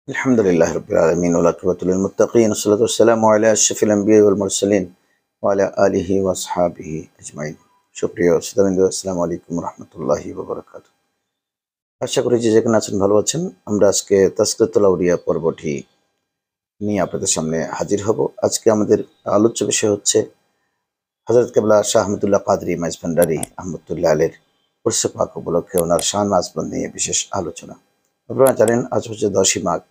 আলহামদুলিল্লাহ রাব্বিল আলামিন ওয়া আকিবাতুল মুত্তাকিন ওয়াসসালাতু ওয়াসসালামু আলা আশরাফিল আমবিয়া ওয়াল মুরসালিন ওয়া আলা আলিহি ওয়া আসহাবিহি আজমাইন। সুপ্রিয় শ্রোতাবৃন্দ, আসসালামু আলাইকুম ওয়া রাহমাতুল্লাহি ওয়া বারাকাতুহু। আশা করি যে যেখানে আছেন ভালো আছেন। আমরা আজকে তাজকিরাতুল আউলিয়া পর্বটি নিয়ে আপনাদের সামনে হাজির হব। আজকে আমাদের আলোচ্য বিষয় হচ্ছে হযরত কেবলা শাহ আহমদুল্লাহ কাদরী মাইজভান্ডারী রাহমাতুল্লাহ আলাইহির উরস পাক উপলক্ষে ওনার শান আজমত নিয়ে বিশেষ আলোচনা। আপনারা জানেন আজ হচ্ছে 10ই মাঘ।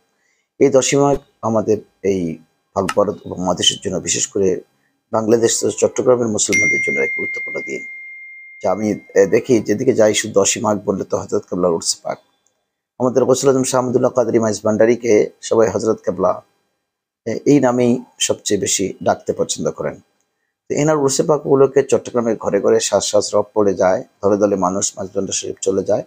এই 10ই মাঘ আমাদের এই ভারত উপমহাদেশের জন্য, বিশেষ করে বাংলাদেশ ও চট্টগ্রামের মুসলমানদের জন্য এক গুরুত্বপূর্ণ দিন। যা আমি দেখি যেদিকে যাই শুধু 10ই মাঘ বললে তো হযরত কেবলার উরস পাক। আমাদের গৌসুল আজম শাহ আহমদুল্লাহ কাদরী মাইজভান্ডারীকে সবাই হযরত কেবলা এই নামেই সবচেয়ে বেশি ডাকতে পছন্দ করেন। তো এনার উরস পাক উপলক্ষে চট্টগ্রামের ঘরে ঘরে শ্বাস শ্বাস রব পড়ে যায়, দলে দলে মানুষ মাইজভান্ডার শরীফ চলে যায়।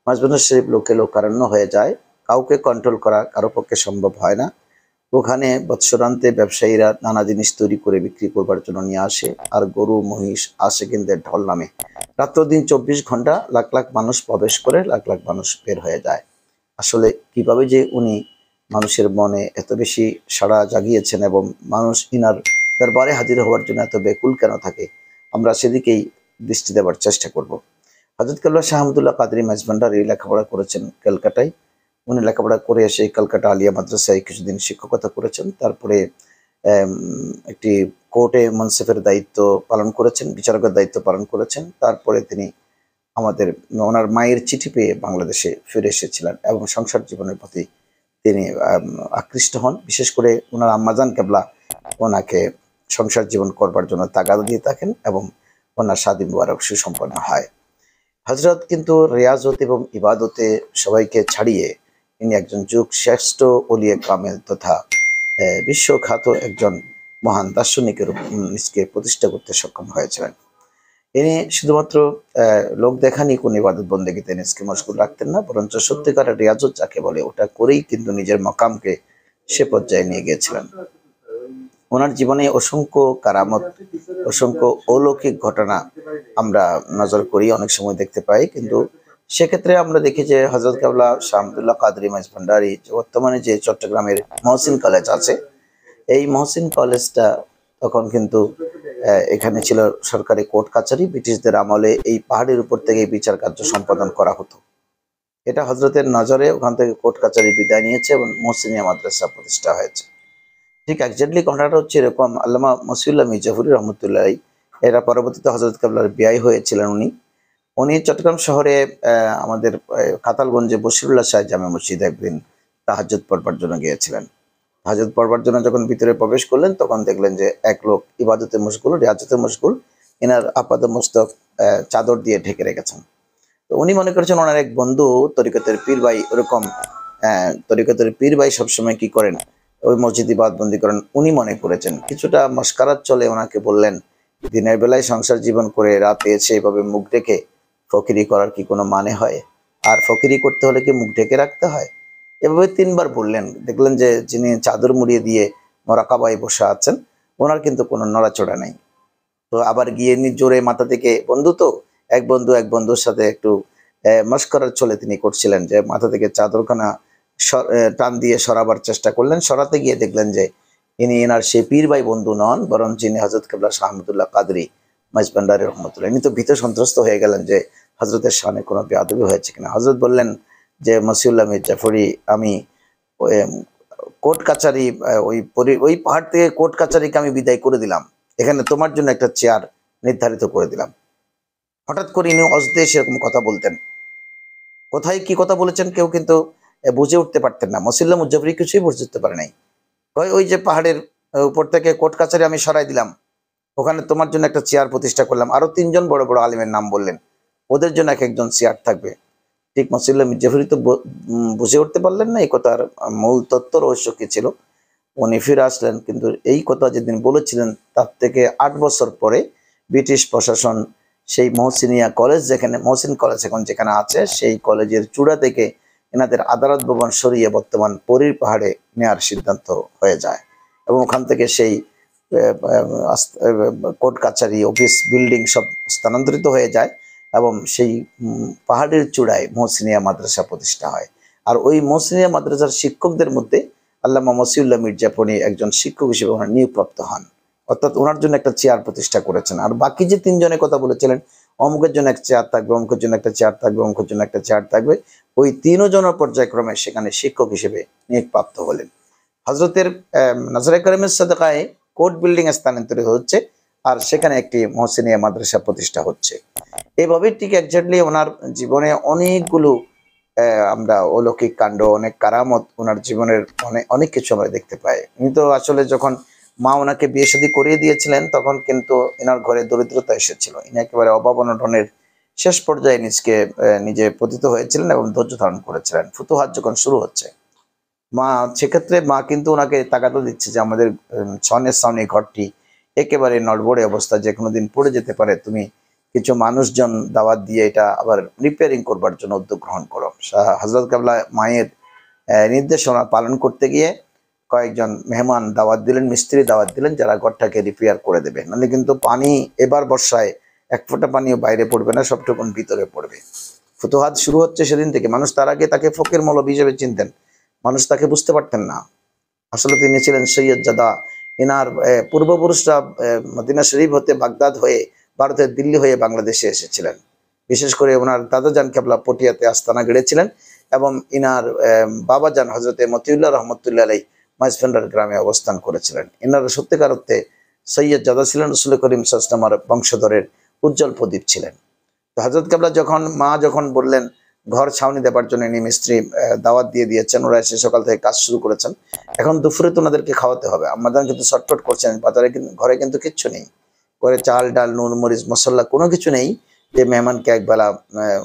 মাইজভান্ডার শরীফ লোকে লোকারণ্য হয়ে যায়, কাউকে কন্ট্রোল করা কারো পক্ষে সম্ভব হয় না। ওখানে বৎসরান্তে ব্যবসায়ীরা নানা জিনিস তৈরি করে বিক্রি করবার জন্য নিয়ে আসে, আর গরু মহিষ আশেকিনদের ঢল নামে। রাত্র দিন 24 ঘন্টা লাখ লাখ মানুষ প্রবেশ করে, লাখ লাখ মানুষ বের হয়ে যায়। আসলে কিভাবে যে উনি মানুষের মনে এত বেশি সাড়া জাগিয়েছেন এবং মানুষ ইনার দরবারে হাজির হওয়ার জন্য এত বেকুল কেন থাকে, আমরা সেদিকেই দৃষ্টি দেওয়ার চেষ্টা করব। হযরত কেবলা শাহ আহমদুল্লাহ কাদরী মাইজভান্ডারী লেখাপড়া করেছেন ক্যালকাটায়। উনি লেখাপড়া করে এসে ক্যালকাটা আলিয়া মাদ্রাসায় কিছুদিন শিক্ষকতা করেছেন। তারপরে একটি কোর্টে মনসিফের দায়িত্ব পালন করেছেন, বিচারকের দায়িত্ব পালন করেছেন। তারপরে তিনি আমাদের ওনার মায়ের চিঠি পেয়ে বাংলাদেশে ফিরে এসেছিলেন এবং সংসার জীবনের প্রতি তিনি আকৃষ্ট হন। বিশেষ করে ওনার আম্মাজান কেবলা ওনাকে সংসার জীবন করবার জন্য তাগাদা দিয়ে থাকেন এবং ওনার শাদী মুবারক সুসম্পন্ন হয়। হযরত কিন্তু রিয়াজত এবং ইবাদতে সবাইকে ছাড়িয়ে ইনি একজন যুগ শ্রেষ্ঠ ওলিয়ে কামেল তথা বিশ্বখ্যাত একজন মহান দার্শনিকের নিজকে প্রতিষ্ঠা করতে সক্ষম হয়েছিলেন। ইনি শুধুমাত্র লোক দেখানি কোন ইবাদত বন্দেগীতে নিজকে মশগুল রাখতেন না, বরঞ্চ সত্যিকারের রিয়াজত যাকে বলে ওটা করেই কিন্তু নিজের মকামকে সে পর্যায়ে নিয়ে গিয়েছিলেন। ওনার জীবনে অসংখ্য কারামত, অসংখ্য অলৌকিক ঘটনা আমরা নজর করি, অনেক সময় দেখতে পাই। কিন্তু সেক্ষেত্রে আমরা দেখি যে হযরত কেবলা শাহ আহমদুল্লাহ কাদরী মাইজভান্ডারী বর্তমানে যে চট্টগ্রামের মহসিন কলেজ আছে, এই মহসিন কলেজটা তখন কিন্তু এখানে ছিল সরকারি কোর্ট কাছারি। ব্রিটিশদের আমলে এই পাহাড়ের উপর থেকে বিচার কার্য সম্পাদন করা হতো। এটা হযরতের নজরে ওখান থেকে কোর্ট কাছারি বিদায় নিয়েছে এবং মহসিনিয়া মাদ্রাসা প্রতিষ্ঠা হয়েছে। ঠিক এক্স্যাক্টলি ঘটনাটা হচ্ছে এরকম। আল্লামা মসিউল্লাহ মির্জাফরি রহমতুল্লাহ এরা পরবর্তীতে হযরত কেবলার বিয়াই হয়েছিলেন। উনি চট্টগ্রাম শহরে আমাদের কাতালগঞ্জে বশিরুল্লাহ শাহ জামে মসজিদে একদিন তাহাজ্জুদ পড়বার জন্য গিয়েছিলেন। তাহাজ্জুদ পড়বার জন্য যখন ভিতরে প্রবেশ করলেন, তখন দেখলেন যে এক লোক ইবাদতে মশগুল, রিয়াজতে মশগুল, এনার আপাদ মস্তক চাদর দিয়ে ঢেকে রেখেছেন। তো উনি মনে করেছেন ওনার এক বন্ধু তরিকতের পীর ভাই ওরকম তরিকতের পীর ভাই সবসময় কি করেন, ওই মসজিদ ইবাদতবন্দি করেন। উনি মনে করেছেন কিছুটা মস্কারাত চলে, ওনাকে বললেন দিনের বেলায় সংসার জীবন করে রাতে এসে এভাবে মুখ ঢেকে ফকিরি করার কি কোনো মানে হয়? আর ফকিরি করতে হলে কি মুখ ঢেকে রাখতে হয়? এভাবে 3বার বললেন। দেখলেন যে যিনি চাদর মুড়িয়ে দিয়ে মোরাকাবায় বসে আছেন, ওনার কিন্তু কোনো নড়াচড়া নেই। তো আবার গিয়ে জোরে মাথা থেকে বন্ধু তো এক বন্ধুর সাথে একটু মস্করার ছলে তিনি করছিলেন যে মাথা থেকে চাদরখানা টান দিয়ে সরাবার চেষ্টা করলেন। সরাতে গিয়ে দেখলেন যে ইনি এনার সে পীর ভাই বন্ধু নন, বরং যিনি হযরত কেবলা শাহ আহমদুল্লাহ কাদরী মাইজভান্ডারী রহমতুল্লাহ। ইনি তো ভীত সন্ত্রস্ত হয়ে গেলেন যে হযরতের শানে কোনো বেয়াদবি হয়েছে কিনা। হযরত বললেন যে মসিউল্লাহ মির্জাফরি, আমি কোর্ট কাছারি ওই পাহাড় থেকে কোর্ট কাছারিকে আমি বিদায় করে দিলাম, এখানে তোমার জন্য একটা চেয়ার নির্ধারিত করে দিলাম। হঠাৎ করে ইনি অজদে সেরকম কথা বলতেন। কোথায় কি কথা বলেছেন কেউ কিন্তু বুঝে উঠতে পারতেন না। মসিউল্লাহ মুজাফরি কিছুই বুঝে উঠতে পারে নাই। ওই যে পাহাড়ের উপর থেকে কোর্ট কাছারি আমি সরাই দিলাম, ওখানে তোমার জন্য একটা চেয়ার প্রতিষ্ঠা করলাম। আরো 3জন বড় বড় আলিমের নাম বললেন, ওদের জন্য এক একজন চেয়ার থাকবে। ঠিক মসিউল্লাহ মির্জাফরি তো বুঝে উঠতে পারলেন না এই কথার মূল তত্ত্ব রহস্য কি ছিল। উনি ফিরে আসলেন, কিন্তু এই কথা যেদিন বলেছিলেন তার থেকে 8 বছর পরে ব্রিটিশ প্রশাসন সেই মহসিনিয়া কলেজ, যেখানে মহসিন কলেজ এখন যেখানে আছে, সেই কলেজের চূড়া থেকে এনাদের আদালত ভবন সরিয়ে বর্তমান পরীর পাহাড়ে নেওয়ার সিদ্ধান্ত হয়ে যায় এবং ওখান থেকে সেই কোর্ট কাছারি অফিস বিল্ডিং সব স্থানান্তরিত হয়ে যায় এবং সেই পাহাড়ের চূড়ায় মহসিনিয়া মাদ্রাসা প্রতিষ্ঠা হয়। আর ওই মহসিনিয়া মাদ্রাসার শিক্ষকদের মধ্যে আল্লামা মসিউল্লাহ মির্জাপুরী একজন শিক্ষক হিসেবে ওনার নিয়োগপ্রাপ্ত হন, অর্থাৎ ওনার জন্য একটা চেয়ার প্রতিষ্ঠা করেছেন। আর বাকি যে তিনজনের কথা বলেছিলেন, অমুকের জন্য একটা চেয়ার থাকবে, অমুকের জন্য একটা চেয়ার থাকবে, অমুকের জন্য একটা চেয়ার থাকবে, ওই তিনজনের পর্যায়ক্রমে সেখানে শিক্ষক হিসেবে নিয়োগপ্রাপ্ত হলেন। হজরতের নাজরে কারিমের সাদাকায় কোর্ট বিল্ডিং স্থানান্তরিত হচ্ছে, আর সেখানে একটি মহসিনিয়া মাদ্রাসা প্রতিষ্ঠা হচ্ছে। এইভাবে ঠিক একজাক্টলি ওনার জীবনে অনেকগুলো আমরা অলৌকিক কাণ্ড, অনেক কারামত ওনার জীবনের অনেক কিছু আমরা দেখতে পাই। উনি তো আসলে যখন মা ওনাকে বিয়ে শাদী করিয়ে দিয়েছিলেন তখন কিন্তু এনার ঘরে দরিদ্রতা এসেছিল, ইনি একেবারে অভাব অনটনের শেষ পর্যায়ে নিজে পতিত হয়েছিলেন এবং ধৈর্য ধারণ করেছিলেন। ফুতুহাত যখন শুরু হচ্ছে, মা সেক্ষেত্রে মা কিন্তু ওনাকে তাগাদা দিচ্ছে যে আমাদের ছনের সামনে ঘরটি একেবারে নড়বড়ে অবস্থা, যে কোনো দিন পড়ে যেতে পারে, তুমি কিছু মানুষজন দাওয়াত দিয়ে এটা আবার রিপেয়ারিং করবার জন্য উদ্যোগ গ্রহণ করো। হযরত কেবলা মায়ের নির্দেশনা পালন করতে গিয়ে কয়েকজন মেহমান দাওয়াত দিলেন, মিস্ত্রি দাওয়াত দিলেন, যারা ঘরটাকে রিপেয়ার করে দেবে, নাহলে কিন্তু পানি এবার বর্ষায় এক ফোঁটা পানিও বাইরে পড়বে না, সবটুকুন ভিতরে পড়বে। ফুতুহাত শুরু হচ্ছে সেদিন থেকে। মানুষ তার আগে তাকে ফকির মৌলভী হিসেবে চিনতেন, মানুষ তাকে বুঝতে পারতেন না। আসলে তিনি ছিলেন সৈয়দ জাদা। এনার পূর্বপুরুষরা মদিনা শরীফ হতে বাগদাদ হয়ে ভারতের দিল্লি হয়ে বাংলাদেশে এসেছিলেন। বিশেষ করে ওনার দাদাজান কেবলা পটিয়াতে আস্তানা গড়েছিলেন এবং ইনার বাবাজান হজরতে মতিউল্লাহ রহমতুল্লাহ আলাই মাইজভান্ডার গ্রামে অবস্থান করেছিলেন। এনার সত্যিকার অর্থে সৈয়দ জাদা ছিলেন রসুল করিম সাল্লাল্লাহু আলাইহি ওয়াসাল্লামের বংশধরের উজ্জ্বল প্রদীপ ছিলেন। তো হজরত কেবলা যখন বললেন ঘর ছাউনি দেবার জন্য, ইনি মিস্ত্রি দাওয়াত দিয়ে দিয়েছেন, ওরা এসে সকাল থেকে কাজ শুরু করেছেন। এখন দুপুরে তো ওনাদেরকে খাওয়াতে হবে। আম্মাজান কিন্তু ছটফট করছেন, বাজারে কিন্তু ঘরে কিন্তু কিচ্ছু নেই, ঘরে চাল ডাল নুন মরিচ মশলা কোনো কিছু নেই যে মেহমানকে একবেলা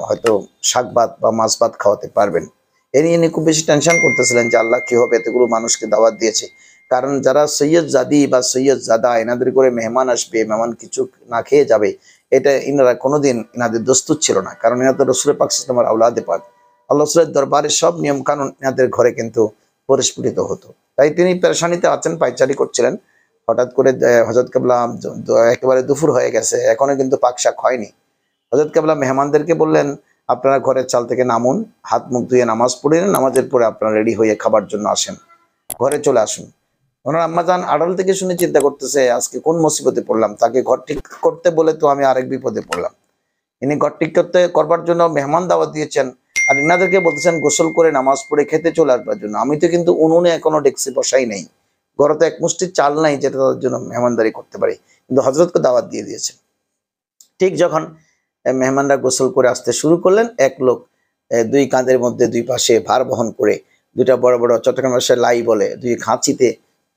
হয়তো শাক ভাত বা মাছ ভাত খাওয়াতে পারবেন। এ নিয়ে ইনি খুব বেশি টেনশন করতেছিলেন যে আল্লাহ কি হবে, এতগুলো মানুষকে দাওয়াত দিয়েছে। কারণ যারা সৈয়দ জাদি বা সৈয়দ জাদা, এনাদের করে মেহমান আসবে, মেহমান কিছু না খেয়ে যাবে, এটা ইনারা কোনোদিন ইনাদের দস্তুর ছিল না। কারণ এরা তো রসুল পাক সাল্লাল্লাহু আলাইহি ওয়াসাল্লামের আওলাদে পাক, আল্লাহ রাসূলের দরবারে সব নিয়ম কানুন এনাদের ঘরে কিন্তু পরিস্ফুটিত হতো। তাই তিনি পেরেশানিতে আছেন, পায়চারি করছিলেন। হঠাৎ করে হযরত কেবলা একেবারে দুপুর হয়ে গেছে, এখনো কিন্তু পাক শাক হয়নি। হযরত কেবলা মেহমানদেরকে বললেন, আপনারা ঘরের চাল থেকে নামুন, হাত মুখ ধুয়ে নামাজ পড়ে নেন, নামাজের পরে আপনারা রেডি হয়ে খাবার জন্য আসেন, ঘরে চলে আসুন। ওনার আম্মাজান আড়াল থেকে শুনে চিন্তা করতেছে আজকে কোন মুসিবতে পড়লাম, তাকে ঘর ঠিক করতে বলে তো আমি আরেক বিপদে পড়লাম। ইনি ঘর ঠিক করবার জন্য মেহমান দাওয়াত দিয়েছেন, আর ইনাদেরকে বলতেছেন গোসল করে নামাজ পড়ে খেতে চলে আসবার জন্য। আমি তো কিন্তু উনুনে এখনো ডেক্সি বসাই নেই, ঘরে তো এক মুষ্টি চাল নাই যেটা তাদের জন্য মেহমানদারি করতে পারি, কিন্তু হজরতকে দাওয়াত দিয়ে দিয়েছেন। ঠিক যখন মেহমানরা গোসল করে আসতে শুরু করলেন, এক লোক দুই কাঁধের মধ্যে দুই পাশে ভার বহন করে দুইটা বড় বড় চট্টগ্রাম ভাষায় লাই বলে দুই খাঁচিতে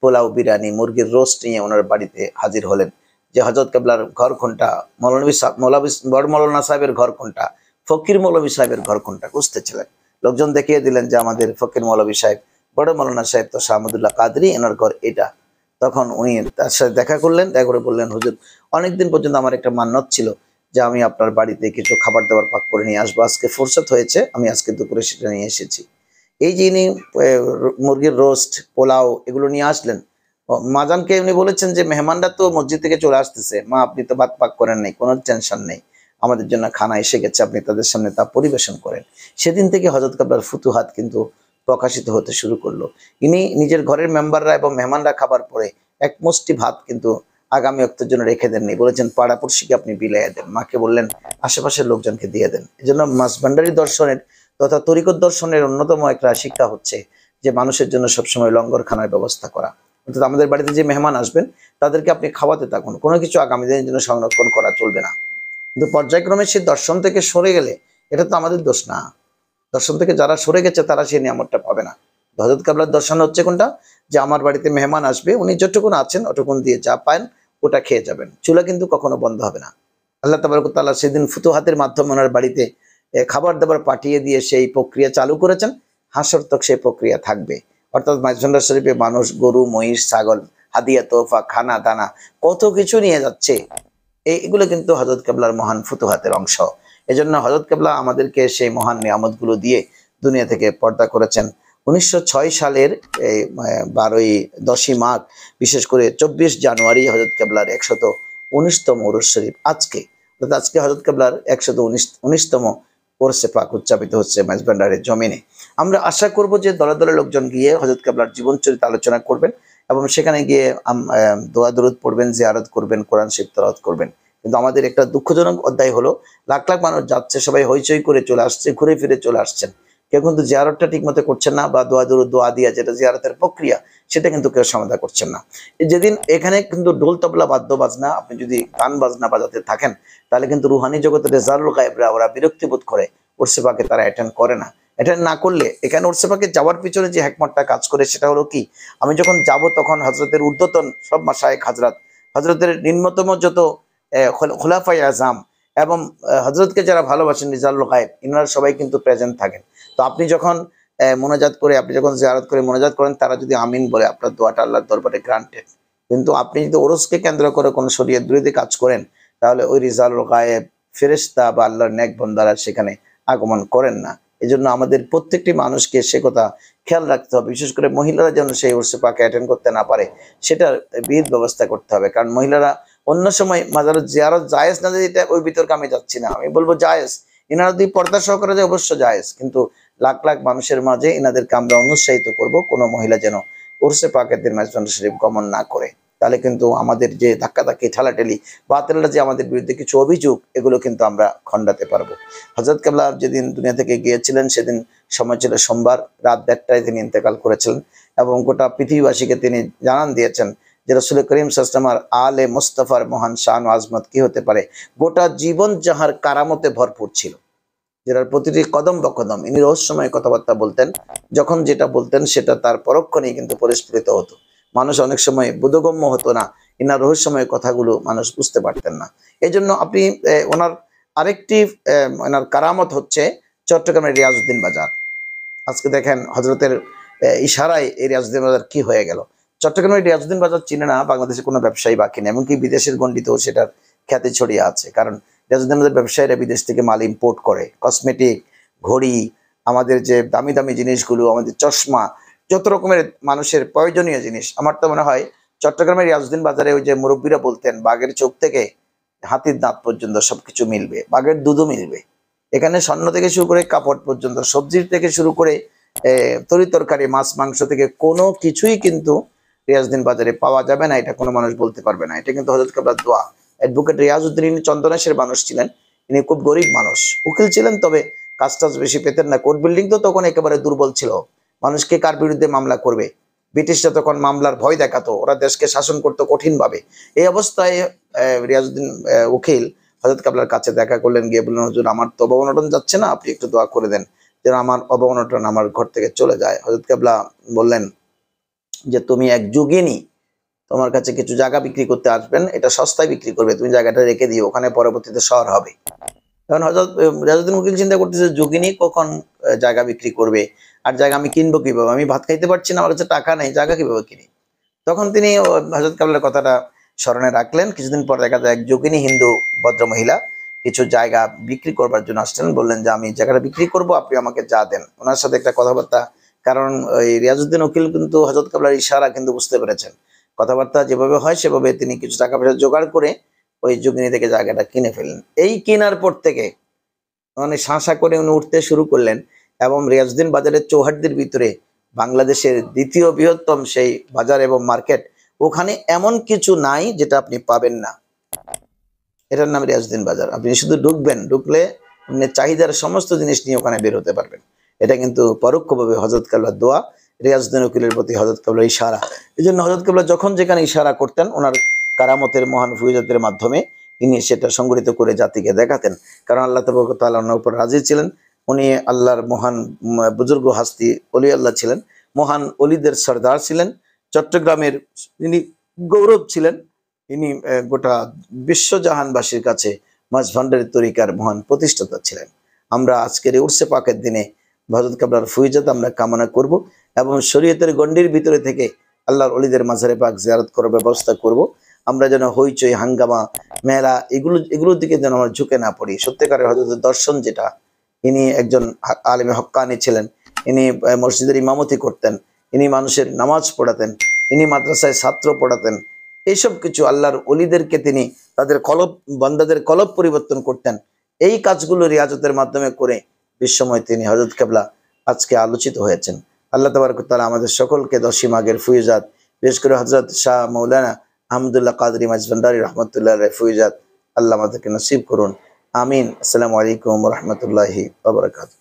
পোলাও বিরিয়ানি মুরগির রোস্ট নিয়ে ওনার বাড়িতে হাজির হলেন। যে হযরত কেবলার ঘর কোনটা, বড় মৌলানা সাহেবের ঘর কোনটা, ফকির মৌলভী সাহেবের ঘর কোনটা খুঁজতেছিলেন। লোকজন দেখিয়ে দিলেন যে আমাদের ফকির মৌলভী সাহেব, বড় মৌলানা সাহেব তো শাহ আহমদুল্লাহ কাদরি, এনার ঘর এটা। তখন উনি তার সাথে দেখা করলেন, দেখা করে বললেন, হুজুর অনেকদিন পর্যন্ত আমার একটা মান্যত ছিল যে আমি আপনার বাড়িতে কিছু খাবার দাবার পাক করে নিয়ে আসবো, আজকে ফুরসত হয়েছে, আমি আজকে দুপুরে সেটা নিয়ে এসেছি। এই যে ইনি মুরগির রোস্ট পোলাও এগুলো নিয়ে আসলেন, মাজানকে উনি বলেছেন যে মেহমানরা তো মসজিদ থেকে চলে আসতেছে, মা আপনি তো ভাত পাক করেন নাই, কোনো টেনশন নেই, আমাদের জন্য খানা এসে গেছে, আপনি তাদের সামনে তা পরিবেশন করেন। সেদিন থেকে হযরত কেবলার ফুতুহাত কিন্তু প্রকাশিত হতে শুরু করলো। ইনি নিজের ঘরের মেম্বাররা এবং মেহমানরা খাবার পরে এক মুষ্টি ভাত কিন্তু আগামী অক্তের জন্য রেখে দেননি, বলেছেন পাড়াপড়শিকে আপনি বিলাইয়া দেন, মাকে বললেন আশেপাশের লোকজনকে দিয়ে দেন। এই জন্য মাঝভান্ডারী দর্শনের তথা তরিকত দর্শনের অন্যতম একটা শিক্ষা হচ্ছে যে মানুষের জন্য সবসময় লঙ্গরখানার ব্যবস্থা করা। অর্থাৎ আমাদের বাড়িতে যে মেহমান আসবেন তাদেরকে আপনি খাওয়াতে থাকুন, কোনো কিছু আগামী দিনের জন্য সংরক্ষণ করা চলবে না। কিন্তু পর্যায়ক্রমে সে দর্শন থেকে সরে গেলে এটা তো আমাদের দোষ না। দর্শন থেকে যারা সরে গেছে তারা সেই নিয়ামতটা পাবে না। হযরত কেবলার দর্শন হচ্ছে কোনটা, যে আমার বাড়িতে মেহমান আসবে, উনি যতটুকুন আছেন অতটুকুন দিয়ে যা পান ওটা খেয়ে যাবেন, চুলা কিন্তু কখনো বন্ধ হবে না। আল্লাহ তাবারক ওয়া তাআলা সেদিন ফুতুহাতের মাধ্যমে ওনার বাড়িতে খাবার দাবার পাঠিয়ে দিয়ে সেই প্রক্রিয়া চালু করেছেন, হাসর তক সেই প্রক্রিয়া থাকবে। অর্থাৎ মাইজভান্ডার শরীফে মানুষ গরু মহিষ ছাগল হাদিয়া তোফা খানা দানা কত কিছু নিয়ে যাচ্ছে, এগুলো কিন্তু হযরত কেবলার মহান ফুতুহাতের অংশ। এজন্য হযরত কেবলা আমাদেরকে সেই মহান নিয়ামতগুলো দিয়ে দুনিয়া থেকে পর্দা করেছেন। 1906 সালের 10ই মাঘ, বিশেষ করে 24 জানুয়ারি হযরত কেবলার 119তম উরুস শরীফ। আজকে হযরত কেবলার 119তম ওরসে পাক উদযাপিত হচ্ছে মাইজভান্ডারের জমিনে। আমরা আশা করব যে দলে দলে লোকজন গিয়ে হযরত কেবলার জীবন চরিত্র আলোচনা করবেন এবং সেখানে গিয়ে দোয়া দরুদ পড়বেন, জিয়ারত করবেন, কোরআন শরীফ তেলাওয়াত করবেন। কিন্তু আমাদের একটা দুঃখজনক অধ্যায় হলো, লাখ লাখ মানুষ যাচ্ছে, সবাই হইচই করে চলে আসছে, ঘুরে ফিরে চলে আসছেন, কেউ কিন্তু জিয়ারতটা ঠিক মতো করছেন না, বা দোয়া দরুদ দোয়া দিয়া যেটা জিয়ারতের প্রক্রিয়া সেটা কিন্তু কেউ সমাধা করছেন না। যেদিন এখানে কিন্তু ঢোল তবলা বাদ্য বাজনা, আপনি যদি গান বাজনা বাজাতে থাকেন তাহলে কিন্তু রুহানি জগতের রেজালুল গায়েবরা ওরা বিরক্তি বোধ করে, উরসে পাকে তারা অ্যাটেন্ড করে না। অ্যাটেন্ড না করলে এখানে উরসে পাকে যাওয়ার পিছনে যে হ্যাকমতটা কাজ করে সেটা হলো কি, আমি যখন যাব তখন হজরতের ঊর্ধ্বতন সব মাশায়েখ হজরত, হজরতের নিম্নতম যত খোলাফায়ে আযম এবং হজরতকে যারা ভালোবাসেন রিজালুল গায়েব, ইনারা সবাই কিন্তু প্রেজেন্ট থাকেন। তো আপনি যখন মোনাজাত করে, আপনি যখন জিয়ারত করে মোনাজাত করেন, তারা যদি আমিন বলে আপনার দোয়াটা আল্লাহর দরবারে গ্রান্টেড। কিন্তু আপনি যদি ওরসকে কেন্দ্র করে কোনো শরীয়ত বিরোধী কাজ করেন তাহলে ওই রিজালুল গায়েব, ফেরেশতা বা আল্লাহর নেক বান্দারা সেখানে আগমন করেন না। এই জন্য আমাদের প্রত্যেকটি মানুষকে সে কথা খেয়াল রাখতে হবে, বিশেষ করে মহিলারা যেন সেই উরসে পাকে অ্যাটেন্ড করতে না পারে সেটার বিহিত ব্যবস্থা করতে হবে। কারণ মহিলারা অন্য সময় মাজার জিয়ারত জায়েজ না, এটা ওই বিতর্কে আমি যাচ্ছি না, আমি বলবো জায়েজ। এনারা যদি পর্দা সহকারে যায় অবশ্য জায়েজ, কিন্তু লাখ লাখ মানুষের মাঝে এনাদেরকে আমরা অনুৎসাহিত করব কোনো মহিলা যেন উরসে পাকের দিন মাসজিদ শরীফ গমন না করে। তাহলে কিন্তু আমাদের যে ধাক্কাধাক্কি ঠেলাঠেলি বাতিলরা যে আমাদের বিরুদ্ধে কিছু অভিযোগ, এগুলো কিন্তু আমরা খণ্ডাতে পারবো। হযরত কেবলা যেদিন দুনিয়া থেকে গিয়েছিলেন সেদিন সময় ছিল সোমবার, রাত 1টায় তিনি ইন্তেকাল করেছিলেন এবং গোটা পৃথিবীবাসীকে তিনি জানান দিয়েছেন যে রাসূল করিম সাল্লাল্লাহু আলাইহি ওয়াসাল্লাম আর আলে মুস্তাফার মহান শান ও আজমত কি হতে পারে। গোটা জীবন যাহার কারামতে ভরপুর ছিল, যার প্রতিটি কদম বকদম ইনি রহস্যময় কথাবার্তা বলতেন, যখন যেটা বলতেন সেটা তার পরক্ষণেই কিন্তু পরিস্ফুটিত হতো। মানুষ অনেক সময় বোধগম্য হতো না, ইনার রহস্যময় কথাগুলো মানুষ বুঝতে পারতেন না। এই জন্য আপনি ওনার আরেকটি ওনার কারামত হচ্ছে চট্টগ্রামের রিয়াজউদ্দিন বাজার। আজকে দেখেন হজরতের ইশারায় এই রিয়াজউদ্দিন বাজার কি হয়ে গেল। চট্টগ্রামের রিয়াজউদ্দিন বাজার চিনে না বাংলাদেশের কোনো ব্যবসায়ী বাকি নেই, এমনকি বিদেশের গণ্ডিতেও সেটার খ্যাতি ছড়িয়ে আছে। কারণ রিয়াজউদ্দিন বাজার ব্যবসায়ীরা বিদেশ থেকে মাল ইম্পোর্ট করে, কসমেটিক, ঘড়ি, আমাদের যে দামি দামি জিনিসগুলো, আমাদের চশমা, যত রকমের মানুষের প্রয়োজনীয় জিনিস। আমার তো মনে হয় চট্টগ্রামের রিয়াজউদ্দিন বাজারে ওই যে মুরব্বীরা বলতেন বাঘের চোখ থেকে হাতির দাঁত পর্যন্ত সবকিছু মিলবে, বাঘের দুধও মিলবে। এখানে স্বর্ণ থেকে শুরু করে কাপড় পর্যন্ত, সবজির থেকে শুরু করে তরি তরকারি, মাছ মাংস থেকে কোনো কিছুই কিন্তু রিয়াজউদ্দিন বাজারে পাওয়া যাবে না, এটা কোনো মানুষ বলতে পারবে না। এটা কিন্তু হযরত কেবলার দোয়া। অ্যাডভোকেট রিয়াজউদ্দিন ইনি চন্দনাশের মানুষ ছিলেন, ইনি খুব গরিব মানুষ, উকিল ছিলেন, তবে কাজ টাজ বেশি পেতেন না। কোর্ট বিল্ডিং তো তখন একেবারে দুর্বল ছিল, মানুষকে কার বিরুদ্ধে মামলা করবে, ব্রিটিশরা তখন মামলার ভয় দেখাতো, ওরা দেশকে শাসন করতো কঠিনভাবে। এই অবস্থায় রিয়াজউদ্দিন উকিল হযরত কেবলার কাছে দেখা করলেন, গিয়ে বললেন হুজুর আমার তো অবনটন যাচ্ছে না, আপনি একটু দোয়া করে দেন যেন আমার অবনটন আমার ঘর থেকে চলে যায়। হযরত কেবলা বললেন যে তুমি এক যোগিনী, তোমার কাছে কিছু জায়গা বিক্রি করতে আসবেন, এটা সস্তায় বিক্রি করবে, তুমি জায়গাটা রেখে দিও, ওখানে পরবর্তীতে শহর হবে। কারণ হযরত রিয়াজউদ্দিন উকিল চিন্তা করতেছে যোগিনী কখন জায়গা বিক্রি করবে, আর জায়গা আমি কিনবো কিভাবে, আমি ভাত খাইতে পারছি না, আমার কাছে টাকা নেই, জায়গা কিভাবে কিনি। তখন তিনি হযরত কেবলার কথাটা স্মরণে রাখলেন। কিছুদিন পর দেখা যায় এক যোগিনী হিন্দু ভদ্র মহিলা কিছু জায়গা বিক্রি করবার জন্য আসলেন, বললেন যে আমি জায়গাটা বিক্রি করব, আপনি আমাকে যা দেন। ওনার সাথে একটা কথাবার্তা, কারণ ওই রিয়াজউদ্দিন উকিল কিন্তু হযরত কেবলার ইশারা কিন্তু বুঝতে পেরেছেন, কথাবার্তা যেভাবে হয় সেভাবে তিনি কিছু টাকা পয়সা জোগাড় করে ওই যোগিনী থেকে জায়গাটা কিনে ফেললেন। এই কেনার পর থেকে মানে শাঁসা করে উনি উঠতে শুরু করলেন এবং রিয়াজউদ্দিন বাজারের চৌহাট্টির ভিতরে বাংলাদেশের দ্বিতীয় বৃহত্তম সেই বাজার এবং মার্কেট, ওখানে এমন কিছু নাই যেটা আপনি পাবেন না। এটার নাম রিয়াজউদ্দিন বাজার। আপনি শুধু ঢুকবেন, ঢুকলে আপনি চাহিদার সমস্ত জিনিস নিয়ে ওখানে বের হতে পারবেন। এটা কিন্তু পরোক্ষভাবে হযরত কেবলার দোয়া, রিয়াজউদ্দিন উকিলের প্রতি হযরত কেবলার ইশারা। এই জন্য হযরত কেবলা যখন যেখানে ইশারা করতেন ওনার কারামতের মহান ফুয়ুজাতের মাধ্যমে তিনি সেটা সংগঠিত করে জাতিকে দেখাতেন। কারণ আল্লাহ তাবারক ওয়া তাআলা ওনার উপর রাজি ছিলেন। উনি আল্লাহর মহান বুজুর্গ হাস্তি অলি আল্লাহ ছিলেন, মহান অলিদের সর্দার ছিলেন, চট্টগ্রামের তিনি গৌরব ছিলেন। ইনি গোটা বিশ্বজাহানবাসীর কাছে মাঝ ভান্ডারের তরিকার মহান প্রতিষ্ঠাতা ছিলেন। আমরা আজকের এই উরসে পাকের দিনে হযরত কেবলার ফুয়ুজাত আমরা কামনা করব এবং শরীয়তের গণ্ডির ভিতরে থেকে আল্লাহর অলিদের মাজারে পাক জিয়ারত করার ব্যবস্থা করব। আমরা যেন হইচই, হাঙ্গামা, মেলা এগুলোর দিকে যেন আমরা ঝুঁকে না পড়ি। সত্যিকারের হযরতের দর্শন যেটা, ইনি একজন আলেমে হক্কানি ছিলেন, ইনি মসজিদের ইমামতি করতেন, ইনি মানুষের নামাজ পড়াতেন, ইনি মাদ্রাসায় ছাত্র পড়াতেন। এইসব কিছু আল্লাহর অলিদেরকে তিনি তাদের কলব, বান্দাদের কলব পরিবর্তন করতেন। এই কাজগুলো রিয়াজতের মাধ্যমে করে বিশ্বময় তিনি হযরত কেবলা আজকে আলোচিত হয়েছেন। আল্লাহ তাবারক ওয়া তাআলা আমাদের সকলকে 10ই মাঘের ফুয়ুজাত, বিশেষ করে হযরত শাহ মাওলানা আহমদুল্লাহ কাদরী মাঝভান্ডারী রাহমাতুল্লাহ আলাইহি ফুয়ুজাত আল্লাহ আমাদেরকে নসিব করুন। আমিন। আসসালামু আলাইকুম ওয়া রাহমাতুল্লাহি ওয়া বারাকাতুহু।